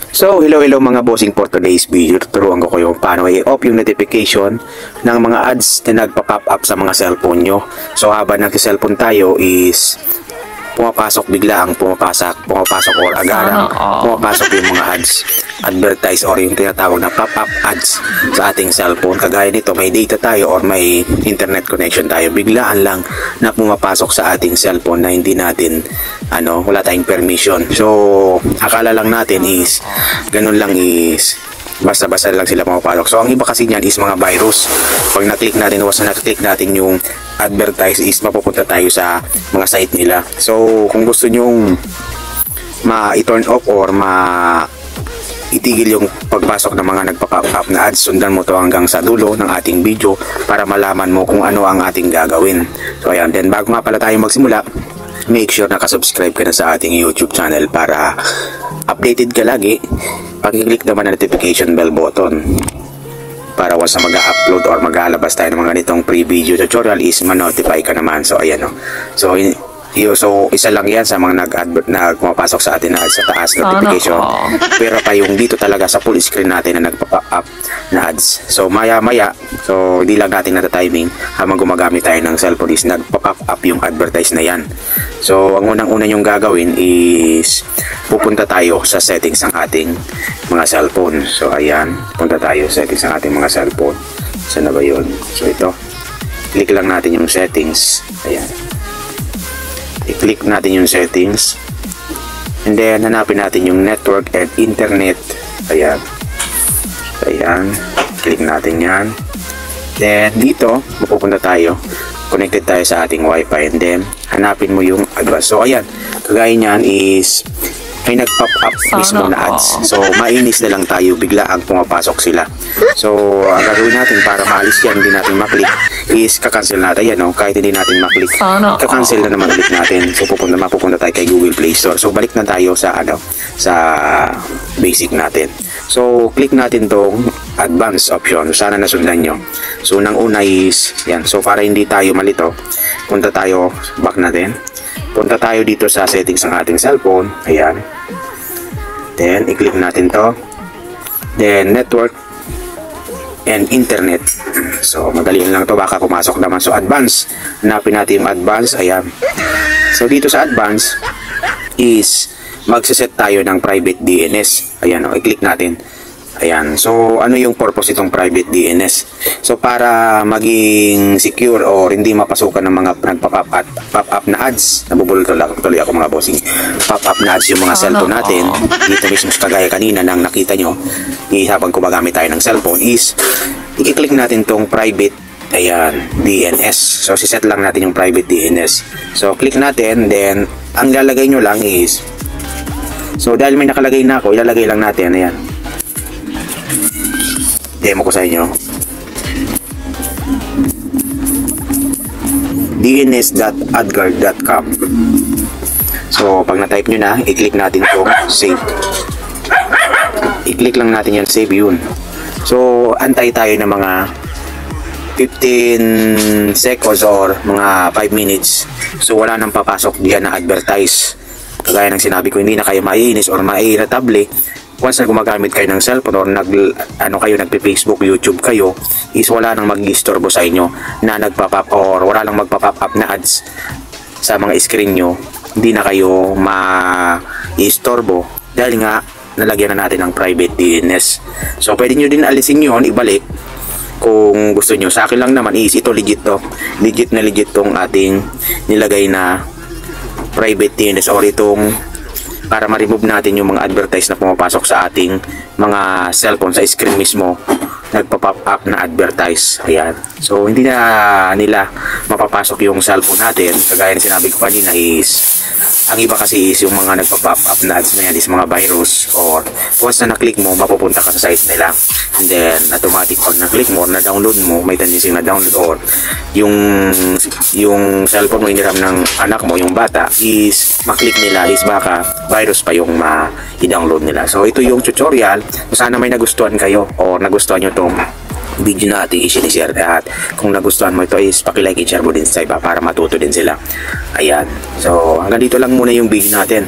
So, hello mga bossing, for today's video, tuturuan ko kayo paano i-off yung notification ng mga ads na nagpa-pop up sa mga cellphone nyo. So, habang nag-cellphone tayo is pumapasok or agarang pumapasok yung mga ads, advertise or yung tinatawag na pop-up ads sa ating cellphone. Kagaya nito, may data tayo or may internet connection tayo, biglaan lang na pumapasok sa ating cellphone na hindi natin wala tayong permission. So akala lang natin is ganun lang, is basta-basta lang sila pumapasok. So ang iba kasi niyan is mga virus. Pag na-click natin, once na na-click natin yung advertise, is mapupunta tayo sa mga site nila. So kung gusto nyong ma-turn off or itigil yung pagpasok ng mga nagpa-pop up na ads, sundan mo to hanggang sa dulo ng ating video para malaman mo kung ano ang ating gagawin. So ayan, then bago nga pala tayo magsimula, make sure nakasubscribe ka na sa ating YouTube channel para updated ka lagi. Pag-click naman ang notification bell button para once na mag-upload or mag-alabas tayo ng mga ganitong pre-video tutorial is ma-notify ka naman. So ayan o. So isa lang yan sa mga nagpapasok sa atin na sa taas notification. Pero pa yung dito talaga sa full screen natin na nagpa-pop up na ads. So maya so hindi lang natin nata-timing habang gumagamit tayo ng cellphone is nagpa-pop up yung advertise na yan. So ang unang-una yung gagawin is pupunta tayo sa settings ng ating mga cellphone. So ayan, punta tayo sa settings ng ating mga cellphone. Saan na ba yun? So ito, click lang natin yung settings. Ayan, i-click natin yung settings, and then hanapin natin yung network and internet. Ayan, click natin yan. Then dito mapupunta tayo, connected tayo sa ating wifi, and then hanapin mo yung advance. So ayan, kagaya nyan is may nag-pop up mismo na ads. So mainis na lang tayo, bigla ang pumapasok sila. So ang gagawin natin para maalis yan, hindi natin maklik, is kakancel natin. Ayan kahit hindi natin maklik, kakancel na naman ulit natin. So mapupunta tayo kay Google Play Store. So balik na tayo sa sa basic natin. So click natin tong advanced option. Sana nasundan nyo. So una is yan. So para hindi tayo malito, punta tayo, back natin. Punta tayo dito sa settings ng ating cellphone. Ayan. Then i-click natin to. Then network and internet. So madali lang to, baka pumasok naman. So advanced, hanapin natin yung advanced. Ayan. So dito sa advanced is magsiset tayo ng private DNS. Ayan i-click natin. Ayan, so ano yung purpose itong private DNS? So para maging secure or hindi mapasukan ng mga nagpa-pop up na ads. Nabubulol tuloy ako mga bossing. Pop up na ads yung mga cellphone natin. Dito mismo kagaya kanina nang nakita nyo, habang gumagamit tayo ng cellphone is i-click natin tong private, ayan, DNS. So siset lang natin yung private DNS. So click natin, then ang ilalagay nyo lang is, so dahil may nakalagay na ako, ilalagay lang natin, ayan, demo ko sa inyo, dns.adguard.com. So pag na-type nyo na, i-click natin itong save. I-click lang natin yan, save yun. So antay tayo ng mga 15 seconds or mga 5 minutes. So wala nang papasok diyan na advertise. Kagaya ng sinabi ko, hindi na kayo maiinis or maiirritable once na gumagamit kayo ng cellphone or nagpe-Facebook, YouTube kayo, is wala nang mag-istorbo sa inyo na nagpa-pop or wala nang magpa-pop up na ads sa mga screen nyo. Hindi na kayo ma-istorbo dahil nga nalagyan na natin ng private DNS. So pwede nyo din alisin yun, ibalik kung gusto nyo. Sa akin lang naman is ito legit to. Legit tong ating nilagay na private DNS or itong para ma-remove natin yung mga advertise na pumapasok sa ating mga cellphone sa screen mismo, nagpa-pop up na advertise. Ayan. So hindi na nila mapapasok yung cellphone natin. Kagaya na sinabi ko kanina is, ang iba kasi is yung mga nagpa-pop up na ads na yan is mga virus, or once na na-click mo, mapupunta ka sa site nila, and then automatic pag na-click mo or na-download mo, may tendency na download or yung cellphone mo iniram ng anak mo, yung bata, is maklik nila is baka virus pa yung ma-download nila. So ito yung tutorial. Sana may nagustuhan kayo or nagustuhan nyo itong video na ating i-share, at kung nagustuhan mo ito is paki-like and share mo din sa iba para matuto din sila. Ayan. So hanggang dito lang muna yung video natin.